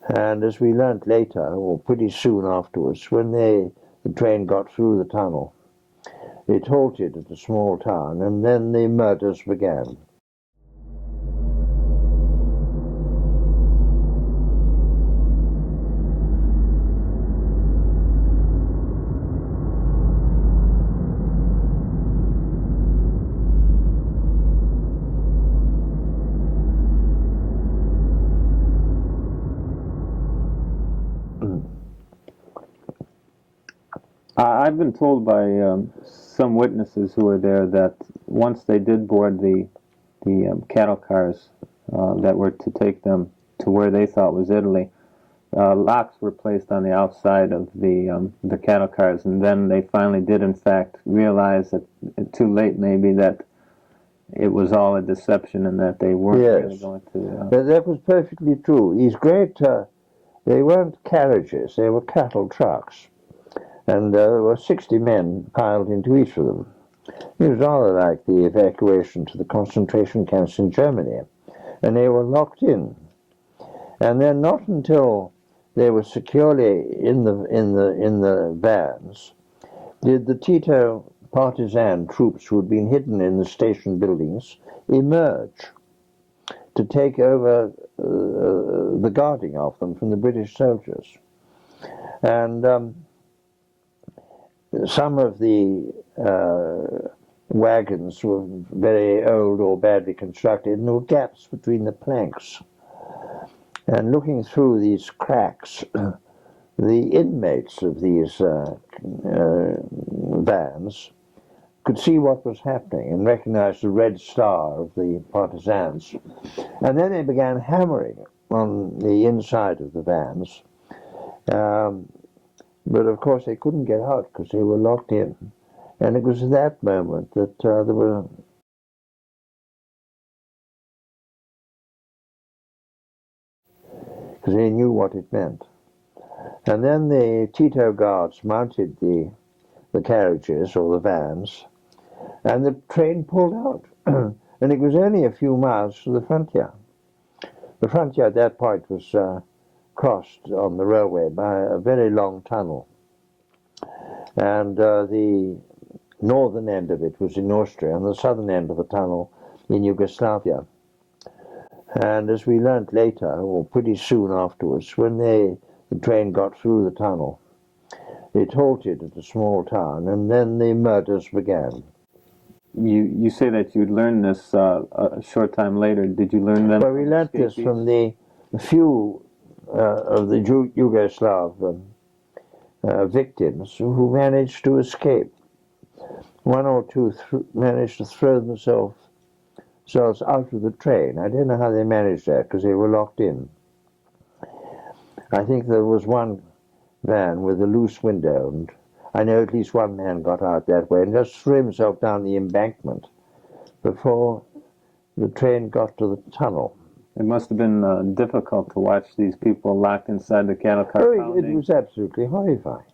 And as we learnt later, or pretty soon afterwards, when the train got through the tunnel, it halted at a small town, and then the murders began. I've been told by some witnesses who were there that once they did board the cattle cars that were to take them to where they thought was Italy, locks were placed on the outside of the cattle cars, and then they finally did in fact realize that, too late maybe, that it was all a deception and that they weren't really going to... But that was perfectly true. These great, they weren't carriages, they were cattle trucks. And there were 60 men piled into each of them. It was rather like the evacuation to the concentration camps in Germany, and they were locked in. And then not until they were securely in the vans did the Tito partisan troops who had been hidden in the station buildings emerge to take over the guarding of them from the British soldiers. And some of the wagons were very old or badly constructed, and there were gaps between the planks. And looking through these cracks, the inmates of these vans could see what was happening and recognize the red star of the partisans. And then they began hammering on the inside of the vans. But of course they couldn't get out because they were locked in. And it was at that moment that there were... because they knew what it meant. And then the Tito guards mounted the carriages or the vans, and the train pulled out. And it was only a few miles to the frontier. The frontier at that point was crossed on the railway by a very long tunnel. And the northern end of it was in Austria, and the southern end of the tunnel in Yugoslavia. And as we learnt later, or pretty soon afterwards, when the train got through the tunnel, it halted at a small town, and then the murders began. You say that you'd learned this a short time later. Did you learn them? Well, we learnt this from the few of the Yugoslav victims who managed to escape. One or two managed to throw themselves out of the train. I don't know how they managed that because they were locked in. I think there was one van with a loose window, and I know at least one man got out that way and just threw himself down the embankment before the train got to the tunnel. It must have been difficult to watch these people locked inside the cattle car. Oh, it was absolutely horrifying.